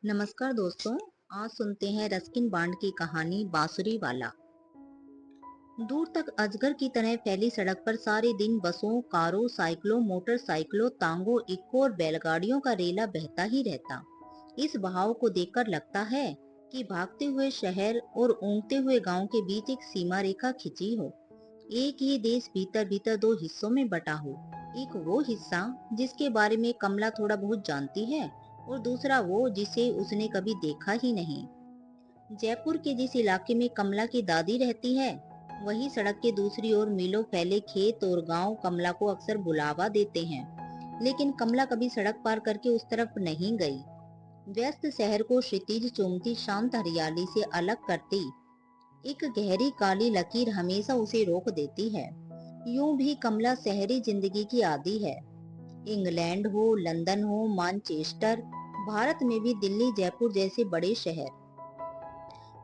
नमस्कार दोस्तों। आज सुनते हैं रस्किन बांड की कहानी बांसुरी वाला। दूर तक अजगर की तरह फैली सड़क पर सारे दिन बसों, कारों, साइकिलों, मोटरसाइकिलों, तांगों, इक्को और बैलगाड़ियों का रेला बहता ही रहता। इस बहाव को देखकर लगता है कि भागते हुए शहर और ऊँघते हुए गांव के बीच एक सीमा रेखा खिंची हो। एक ही देश भीतर भीतर दो हिस्सों में बटा हो। एक वो हिस्सा जिसके बारे में कमला थोड़ा बहुत जानती है और दूसरा वो जिसे उसने कभी देखा ही नहीं। जयपुर के जिस इलाके में कमला की दादी रहती है, वही सड़क के दूसरी ओर मीलों फैले खेत और गांव कमला को अक्सर बुलावा देते हैं। लेकिन कमला कभी सड़क पार करके उस तरफ नहीं गई। व्यस्त शहर को क्षितिज चूमती शांत हरियाली से अलग करती एक गहरी काली लकीर हमेशा उसे रोक देती है। यूं भी कमला शहरी जिंदगी की आदी है। इंग्लैंड हो, लंदन हो, मानचेस्टर, भारत में भी दिल्ली, जयपुर जैसे बड़े शहर,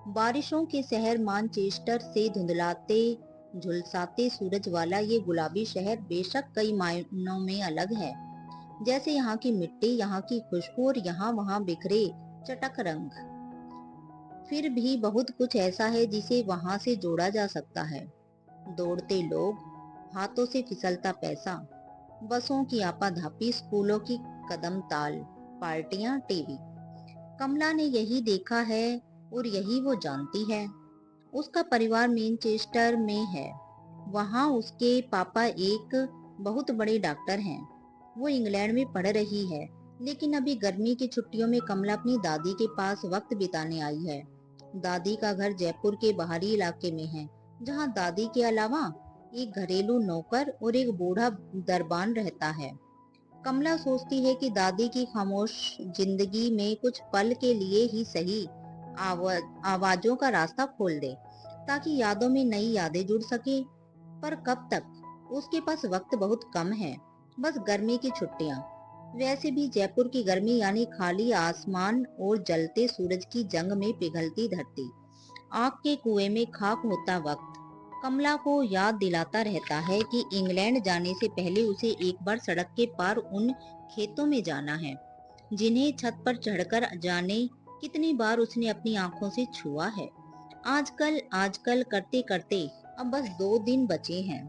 बारिशों के शहर मानचेस्टर से धुंधलाते झुलसाते सूरज वाला ये गुलाबी शहर बेशक कई मायनों में अलग है। जैसे यहाँ की मिट्टी, यहाँ की खुशबू और यहाँ वहाँ बिखरे चटक रंग। फिर भी बहुत कुछ ऐसा है जिसे वहाँ से जोड़ा जा सकता है। दौड़ते लोग, हाथों से फिसलता पैसा, बसों की आपाधापी, स्कूलों की कदम ताल, पार्टियां, टीवी। कमला ने यही देखा है और यही वो जानती है। उसका परिवार मैनचेस्टर में है। वहाँ उसके पापा एक बहुत बड़े डॉक्टर हैं। वो इंग्लैंड में पढ़ रही है, लेकिन अभी गर्मी की छुट्टियों में कमला अपनी दादी के पास वक्त बिताने आई है। दादी का घर जयपुर के बाहरी इलाके में है, जहाँ दादी के अलावा एक घरेलू नौकर और एक बूढ़ा दरबान रहता है। कमला सोचती है कि दादी की खामोश जिंदगी में कुछ पल के लिए ही सही आवाजों का रास्ता खोल दे, ताकि यादों में नई यादें जुड़ सके। पर कब तक? उसके पास वक्त बहुत कम है, बस गर्मी की छुट्टियां। वैसे भी जयपुर की गर्मी यानी खाली आसमान और जलते सूरज की जंग में पिघलती धरती, आग के कुएं में खाक होता वक्त कमला को याद दिलाता रहता है कि इंग्लैंड जाने से पहले उसे एक बार सड़क के पार उन खेतों में जाना है, जिन्हें छत पर चढ़कर जाने कितनी बार उसने अपनी आंखों से छुआ है। आजकल आजकल करते करते अब बस 2 दिन बचे हैं।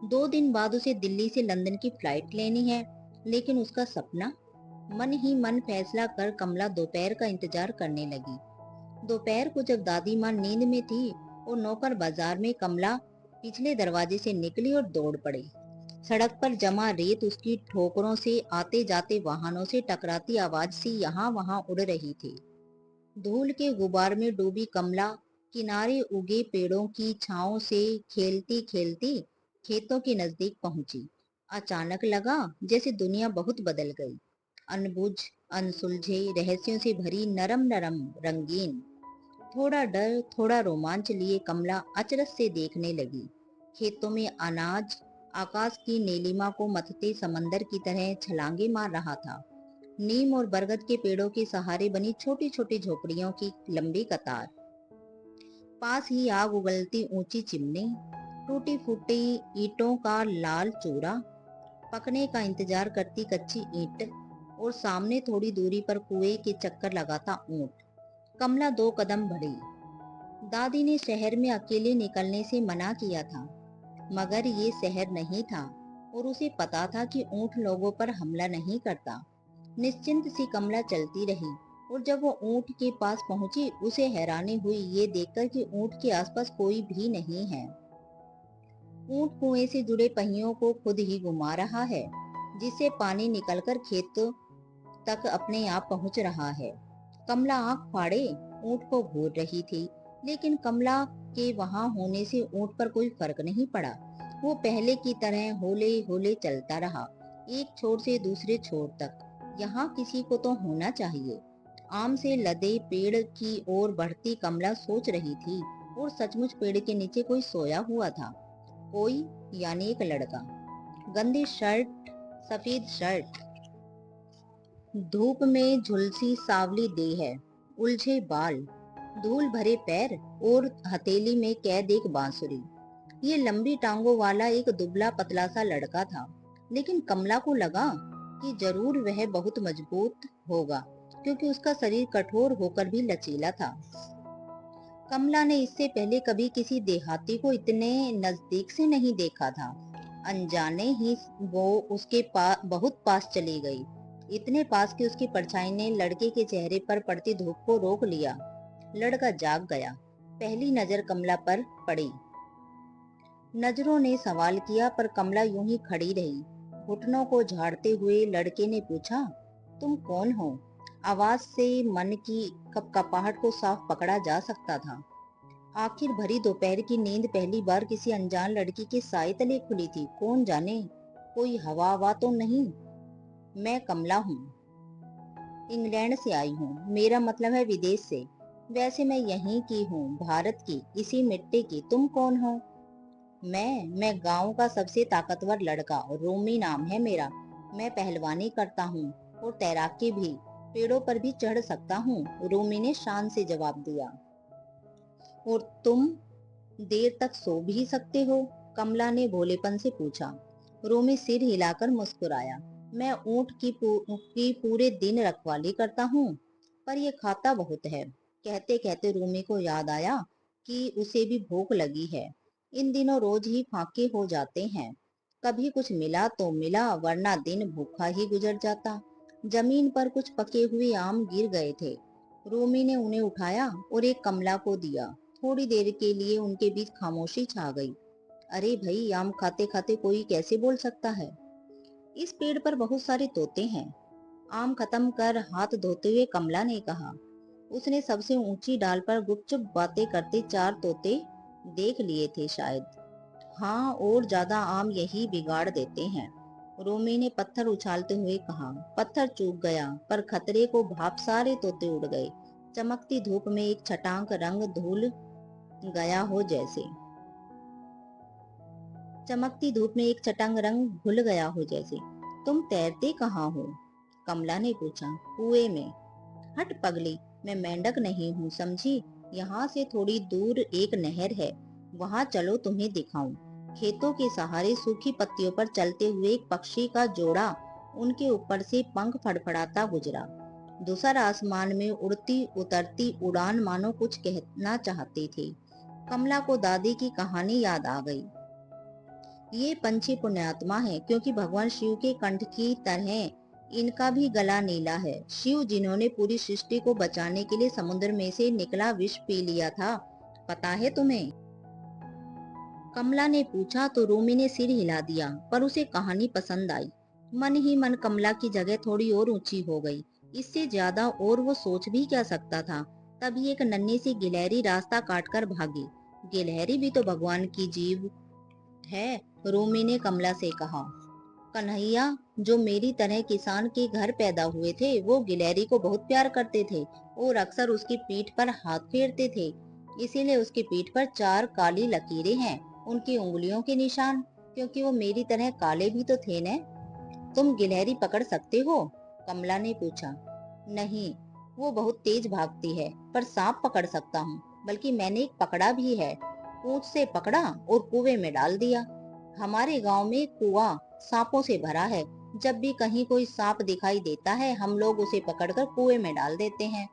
2 दिन बाद उसे दिल्ली से लंदन की फ्लाइट लेनी है। लेकिन उसका सपना, मन ही मन फैसला कर कमला दोपहर का इंतजार करने लगी। दोपहर को जब दादी माँ नींद में थी और नौकर बाजार में, कमला पिछले दरवाजे से निकली और दौड़ पड़ी। सड़क पर जमा रेत उसकी ठोकरों से, आते जाते वाहनों से टकराती आवाज सी यहाँ वहां उड़ रही थी। धूल के गुबार में डूबी कमला किनारे उगे पेड़ों की छांव से खेलती खेलती खेतों के नजदीक पहुंची। अचानक लगा जैसे दुनिया बहुत बदल गई। अनबुझ, अनसुलझे रहस्यों से भरी, नरम नरम, रंगीन। थोड़ा डर, थोड़ा रोमांच लिए कमला अचरज से देखने लगी। खेतों में अनाज आकाश की नीलिमा को मथते समंदर की तरह छलांगे मार रहा था। नीम और बरगद के पेड़ों के सहारे बनी छोटी छोटी झोपड़ियों की लंबी कतार, पास ही आग उगलती ऊंची चिमनी, टूटी फूटी ईंटों का लाल चूरा, पकने का इंतजार करती कच्ची ईंट, और सामने थोड़ी दूरी पर कुएं के चक्कर लगाता ऊंट। कमला 2 कदम बढ़ी। दादी ने शहर में अकेले निकलने से मना किया था, मगर ये शहर नहीं था और उसे पता था कि ऊंट लोगों पर हमला नहीं करता। निश्चिंत सी कमला चलती रही और जब वो ऊंट के पास पहुंची, उसे हैरानी हुई ये देखकर कि ऊंट के आसपास कोई भी नहीं है। ऊंट कुएं से जुड़े पहियों को खुद ही घुमा रहा है, जिससे पानी निकलकर खेतों तक अपने आप पहुंच रहा है। कमला आंख फाड़े ऊंट को घूर रही थी, लेकिन कमला के वहां होने से ऊंट पर कोई फर्क नहीं पड़ा। वो पहले की तरह होले होले चलता रहा, एक छोर से दूसरे छोर तक। यहाँ किसी को तो होना चाहिए। आम से लदे पेड़ की ओर बढ़ती कमला सोच रही थी, और सचमुच पेड़ के नीचे कोई सोया हुआ था। कोई, यानी एक लड़का। गंदी शर्ट, सफेद शर्ट, धूप में झुलसी सावली देह, उलझे बाल, धूल भरे पैर और हथेली में कैद एक बांसुरी। ये लंबी टांगों वाला एक दुबला पतला सा लड़का था, लेकिन कमला को लगा कि जरूर वह बहुत मजबूत होगा, क्योंकि उसका शरीर कठोर होकर भी लचीला था। कमला ने इससे पहले कभी किसी देहाती को इतने नजदीक से नहीं देखा था। अनजाने ही वो उसके बहुत पास चली गई, इतने पास कि उसकी परछाई ने लड़के के चेहरे पर पड़ती धूप को रोक लिया। लड़का जाग गया। पहली नजर कमला पर पड़ी। नजरों ने सवाल किया पर कमला यूं ही खड़ी रही। घुटनों को झाड़ते हुए लड़के ने पूछा, तुम कौन हो? आवाज से मन की कपकपाहट को साफ पकड़ा जा सकता था। आखिर भरी दोपहर की नींद पहली बार किसी अनजान लड़की के साए तले खुली थी। कौन जाने, कोई हवा तो नहीं। मैं कमला हूँ, इंग्लैंड से आई हूँ। मेरा मतलब है विदेश से। वैसे मैं यहीं की हूँ, भारत की, इसी मिट्टी की। तुम कौन हो? मैं गांव का सबसे ताकतवर लड़का, रोमी नाम है मेरा। मैं पहलवानी करता हूँ और तैराकी भी, पेड़ों पर भी चढ़ सकता हूँ, रोमी ने शान से जवाब दिया। और तुम देर तक सो भी सकते हो? कमला ने भोलेपन से पूछा। रोमी सिर हिलाकर मुस्कुराया। मैं ऊंट की पूरे दिन रखवाली करता हूँ, पर ये खाता बहुत है। कहते कहते रोमी को याद आया कि उसे भी भूख लगी है। इन दिनों रोज ही फाके हो जाते हैं। कभी कुछ मिला तो मिला, वरना दिन भूखा ही गुजर जाता। जमीन पर कुछ पके हुए आम गिर गए थे। रोमी ने उन्हें उठाया और एक कमला को दिया। थोड़ी देर के लिए उनके बीच खामोशी छा गई। अरे भाई, आम खाते खाते कोई कैसे बोल सकता है? इस पेड़ पर बहुत सारे तोते हैं, आम खत्म कर हाथ धोते हुए कमला ने कहा। उसने सबसे ऊंची डाल पर गुपचुप बातें करते 4 तोते देख लिए थे शायद। हाँ, और ज्यादा आम यही बिगाड़ देते हैं, रोमी ने पत्थर उछालते हुए कहा। पत्थर चूक गया, पर खतरे को भाप सारे तोते उड़ गए। चमकती धूप में एक छटांक रंग धुल गया हो जैसे। चमकती धूप में एक चटंग रंग घुल गया हो जैसे। तुम तैरते कहाँ हो? कमला ने पूछा। कुएं में। हट पगली, मैं मेंढक नहीं हूँ, समझी? यहाँ से थोड़ी दूर एक नहर है, वहाँ चलो तुम्हें दिखाऊं। खेतों के सहारे सूखी पत्तियों पर चलते हुए एक पक्षी का जोड़ा उनके ऊपर से पंख फड़फड़ाता गुजरा। दूसर आसमान में उड़ती उतरती उड़ान मानो कुछ कहना चाहती थी। कमला को दादी की कहानी याद आ गई। ये पंछी पुण्यात्मा है, क्योंकि भगवान शिव के कंठ की तरह इनका भी गला नीला है। शिव जिन्होंने पूरी सृष्टि को बचाने के लिए समुद्र में से निकला विष पी लिया था, पता है तुम्हें? कमला ने पूछा तो रोमी ने सिर हिला दिया, पर उसे कहानी पसंद आई। मन ही मन कमला की जगह थोड़ी और ऊंची हो गई। इससे ज्यादा और वो सोच भी क्या सकता था। तभी एक नन्ही सी गिलहरी रास्ता काटकर भागी। गिलहरी भी तो भगवान की जीव है, रोमी ने कमला से कहा। कन्हैया, जो मेरी तरह किसान के घर पैदा हुए थे, वो गिलहरी को बहुत प्यार करते थे और अक्सर उसकी पीठ पर हाथ फेरते थे। इसीलिए उसकी पीठ पर 4 काली लकीरें हैं, उनकी उंगलियों के निशान। क्योंकि वो मेरी तरह काले भी तो थे न। तुम गिलहरी पकड़ सकते हो? कमला ने पूछा। नहीं, वो बहुत तेज भागती है, पर सांप पकड़ सकता हूँ। बल्कि मैंने एक पकड़ा भी है। पूंछ से पकड़ा और कुएं में डाल दिया। हमारे गांव में कुआं सांपों से भरा है। जब भी कहीं कोई सांप दिखाई देता है, हम लोग उसे पकड़कर कुएं में डाल देते हैं।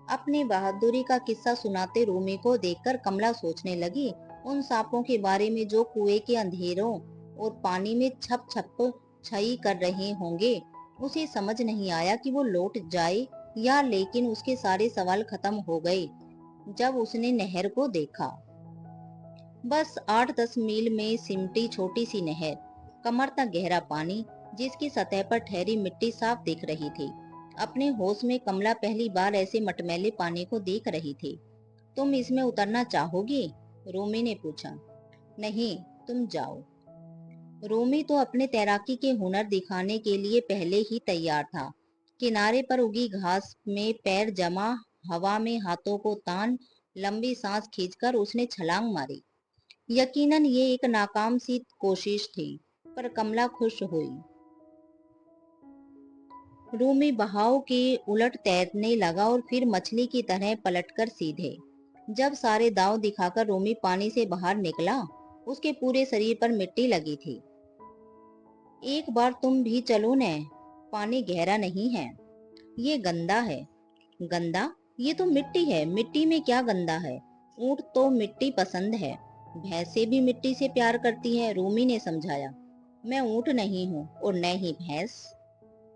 अपनी बहादुरी का किस्सा सुनाते रोमी को देखकर कमला सोचने लगी, उन सांपों के बारे में जो कुएं के अंधेरों और पानी में छप छप छई कर रहे होंगे। उसे समझ नहीं आया कि वो लौट जाए या, लेकिन उसके सारे सवाल खत्म हो गए जब उसने नहर को देखा। बस 8-10 मील में सिमटी छोटी सी नहर, कमर तक गहरा पानी, जिसकी सतह पर ठहरी मिट्टी साफ दिख रही थी। अपने होश में कमला पहली बार ऐसे मटमैले पानी को देख रही थी। तुम इसमें उतरना चाहोगी? रोमी ने पूछा। नहीं, तुम जाओ। रोमी तो अपने तैराकी के हुनर दिखाने के लिए पहले ही तैयार था। किनारे पर उगी घास में पैर जमा, हवा में हाथों को तान, लंबी सांस खींचकर उसने छलांग मारी। यकीनन ये एक नाकाम सी कोशिश थी, पर कमला खुश हुई। रोमी बहाव के उलट तैरने लगा और फिर मछली की तरह पलटकर सीधे। जब सारे दांव दिखाकर रोमी पानी से बाहर निकला, उसके पूरे शरीर पर मिट्टी लगी थी। एक बार तुम भी चलो न, पानी गहरा नहीं है, ये गंदा है। गंदा? ये तो मिट्टी है, मिट्टी में क्या गंदा है? ऊंट तो मिट्टी पसंद है, भैंसें भी मिट्टी से प्यार करती है, रूमी ने समझाया। मैं ऊंट नहीं हूँ और न ही भैंस।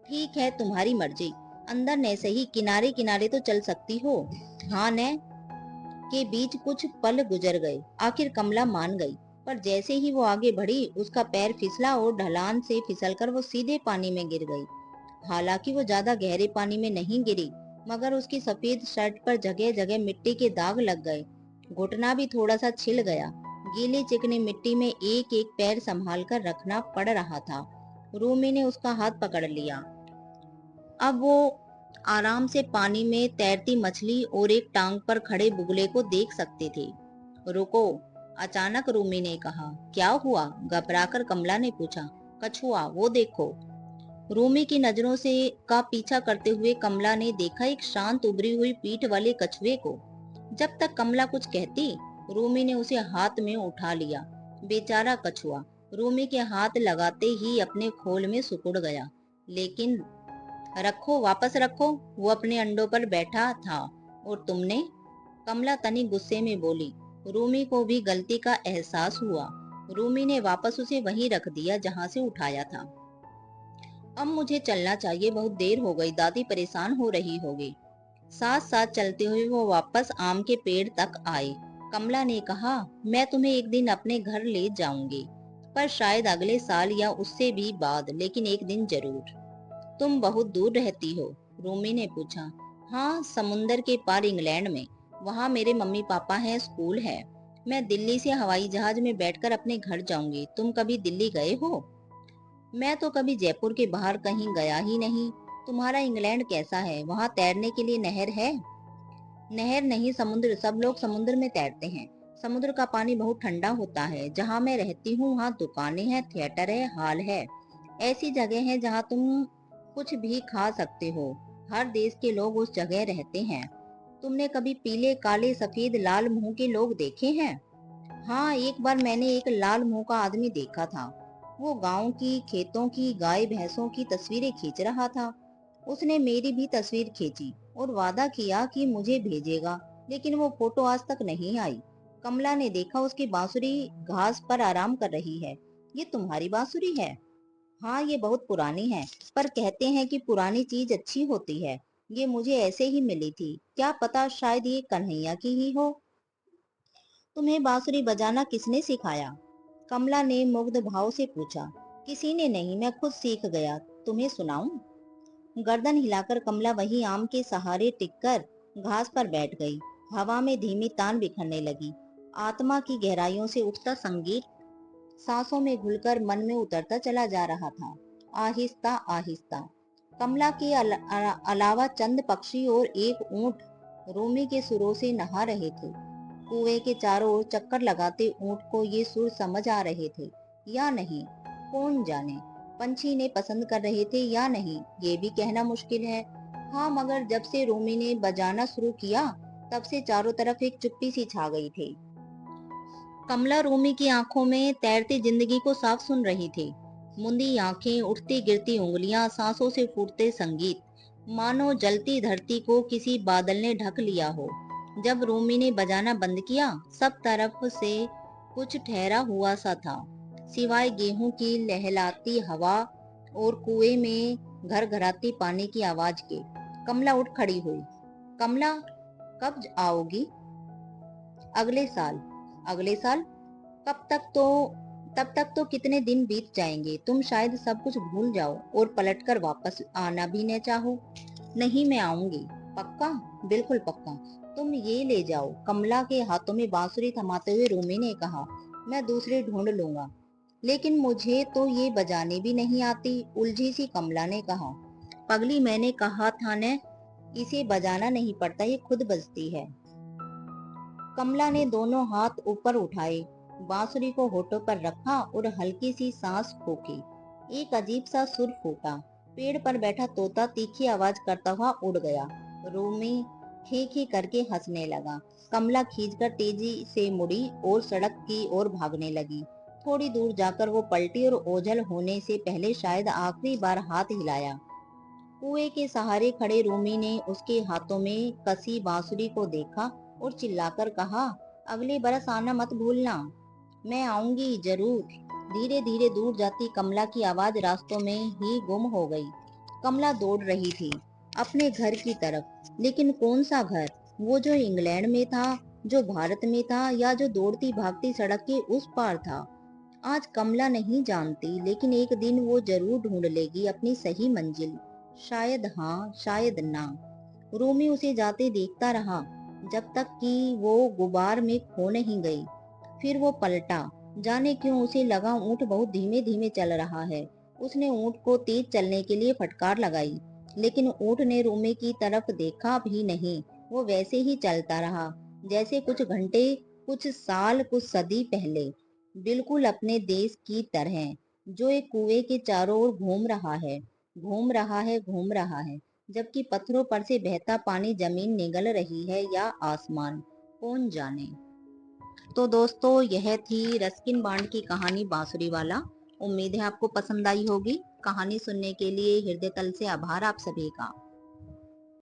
ठीक है, तुम्हारी मर्जी। अंदर न सही, किनारे किनारे तो चल सकती हो। हाँ न के बीच कुछ पल गुजर गए। आखिर कमला मान गई, पर जैसे ही वो आगे बढ़ी उसका पैर फिसला और ढलान से फिसलकर वो सीधे पानी में गिर गई। हालांकि वो ज्यादा गहरे पानी में नहीं गिरी, मगर उसकी सफेद शर्ट पर जगह जगह मिट्टी के दाग लग गए। घुटना भी थोड़ा सा छिल गया। गीली चिकनी मिट्टी में एक एक पैर संभाल कर रखना पड़ रहा था। रूमी ने उसका हाथ पकड़ लिया। अब वो आराम से पानी में तैरती मछली और एक टांग पर खड़े बुगले को देख सकते थे। रुको, अचानक रूमी ने कहा। क्या हुआ? घबराकर कमला ने पूछा। कछुआ, वो देखो। रूमी की नजरों से का पीछा करते हुए कमला ने देखा एक शांत उभरी हुई पीठ वाले कछुए को। जब तक कमला कुछ कहती, रूमी ने उसे हाथ में उठा लिया। बेचारा कछुआ रूमी के हाथ लगाते ही अपने खोल में सिकुड़ गया। लेकिन रखो, वापस रखो, वो अपने अंडों पर बैठा था। और तुमने? कमला तनी गुस्से में बोली। रूमी को भी गलती का एहसास हुआ। रूमी ने वापस उसे वहीं रख दिया जहां से उठाया था। अब मुझे चलना चाहिए, बहुत देर हो गई, दादी परेशान हो रही होगी। साथ साथ चलते हुए वो वापस आम के पेड़ तक आए। कमला ने कहा, मैं तुम्हें एक दिन अपने घर ले जाऊंगी, पर शायद अगले साल या उससे भी बाद, लेकिन एक दिन जरूर। तुम बहुत दूर रहती हो? रूमी ने पूछा। हाँ, समुंदर के पार, इंग्लैंड में। वहाँ मेरे मम्मी पापा हैं, स्कूल है। मैं दिल्ली से हवाई जहाज में बैठकर अपने घर जाऊंगी। तुम कभी दिल्ली गए हो? मैं तो कभी जयपुर के बाहर कहीं गया ही नहीं। तुम्हारा इंग्लैंड कैसा है? वहाँ तैरने के लिए नहर है? नहर नहीं, समुद्र। सब लोग समुद्र में तैरते हैं। समुद्र का पानी बहुत ठंडा होता है। जहाँ मैं रहती हूँ वहाँ दुकानें हैं, थिएटर है, हॉल है। ऐसी जगह है जहाँ तुम कुछ भी खा सकते हो। हर देश के लोग उस जगह रहते हैं। तुमने कभी पीले, काले, सफेद, लाल मुंह के लोग देखे हैं? हाँ, एक बार मैंने एक लाल मुंह का आदमी देखा था। वो गांव की खेतों की गाय भैंसों की तस्वीरें खींच रहा था। उसने मेरी भी तस्वीर खींची और वादा किया कि मुझे भेजेगा, लेकिन वो फोटो आज तक नहीं आई। कमला ने देखा, उसकी बांसुरी घास पर आराम कर रही है। ये तुम्हारी बांसुरी है? हाँ, ये बहुत पुरानी है, पर कहते हैं कि पुरानी चीज अच्छी होती है। ये मुझे ऐसे ही मिली थी, क्या पता शायद ये कन्हैया की ही हो। तुम्हें बांसुरी बजाना किसने सिखाया? कमला ने मुग्ध भाव से पूछा। किसी ने नहीं, मैं खुद सीख गया। तुम्हें सुनाऊं? गर्दन हिलाकर कमला वही आम के सहारे टिककर घास पर बैठ गई। हवा में धीमी तान बिखरने लगी। आत्मा की गहराइयों से उठता संगीत सांसों में घुलकर मन में उतरता चला जा रहा था, आहिस्ता आहिस्ता। कमला के अलावा चंद पक्षी और एक ऊंट रूमी के सुरों से नहा रहे थे। कुएं के चारों ओर चक्कर लगाते ऊंट को ये सुर समझ आ रहे थे या नहीं, कौन जाने। पंछी ने पसंद कर रहे थे या नहीं, ये भी कहना मुश्किल है। हाँ, मगर जब से रूमी ने बजाना शुरू किया, तब से चारों तरफ एक चुप्पी सी छा गई थी। कमला रूमी की आंखों में तैरती जिंदगी को साफ सुन रही थी। मुंदी आंखें, उठती गिरती उंगलियां, सांसों से फूटते संगीत, मानो जलती धरती को किसी बादल ने ढक लिया हो। जब रूमी ने बजाना बंद किया, सब तरफ से कुछ ठहरा हुआ सा था, सिवाय गेहूं की लहलाती हवा और कुएं में घर घराती पानी की आवाज के। कमला उठ खड़ी हुई। कमला, कब आओगी? अगले साल। अगले साल? कब तक तो तब तक तो कितने दिन बीत जाएंगे। तुम शायद सब कुछ भूल जाओ और पलटकर वापस आना भी न चाहो। नहीं, मैं आऊंगी। पक्का? बिल्कुल पक्का। तुम ये ले जाओ, कमला के हाथों में बांसुरी थमाते हुए रूमी ने कहा। मैं दूसरी ढूंढ लूंगा। लेकिन मुझे तो ये बजाने भी नहीं आती, उलझी सी कमला ने कहा। पगली, मैंने कहा था न, इसे बजाना नहीं पड़ता, ये खुद बजती है। कमला ने दोनों हाथ ऊपर उठाए, बांसुरी को होठों पर रखा और हल्की सी सांस फूकी। एक अजीब सा सुर फूटा। पेड़ पर बैठा तोता तीखी आवाज करता हुआ उड़ गया। रूमी खी खी करके हंसने लगा। कमला खींचकर तेजी से मुड़ी और सड़क की ओर भागने लगी। थोड़ी दूर जाकर वो पलटी और ओझल होने से पहले शायद आखिरी बार हाथ हिलाया। कुएं के सहारे खड़े रूमी ने उसके हाथों में कसी बांसुरी को देखा और चिल्लाकर कहा, अगले बरस आना मत भूलना। मैं आऊंगी जरूर। धीरे धीरे दूर जाती कमला की आवाज रास्तों में ही गुम हो गई। कमला दौड़ रही थी अपने घर की तरफ, लेकिन कौन सा घर? वो जो इंग्लैंड में था, जो भारत में था, या जो दौड़ती भागती सड़क के उस पार था? आज कमला नहीं जानती, लेकिन एक दिन वो जरूर ढूंढ लेगी अपनी सही मंजिल। शायद हाँ, शायद ना। रोमी उसे जाते देखता रहा जब तक कि वो गुबार में खो नहीं गई। फिर वो पलटा। जाने क्यों उसे लगा ऊंट बहुत धीमे धीमे चल रहा है। उसने ऊंट को तेज चलने के लिए फटकार लगाई, लेकिन ऊंट ने रोमी की तरफ देखा भी नहीं। वो वैसे ही चलता रहा, जैसे कुछ घंटे, कुछ साल, कुछ सदी पहले। बिल्कुल अपने देश की तरह, जो एक कुएं के चारों ओर घूम रहा है, घूम रहा है, घूम रहा है, जबकि पत्थरों पर से बहता पानी जमीन निगल रही है या आसमान, कौन जाने। तो दोस्तों, यह थी रस्किन बांड की कहानी बांसुरी वाला। उम्मीद है आपको पसंद आई होगी। कहानी सुनने के लिए हृदय तल से आभार आप सभी का।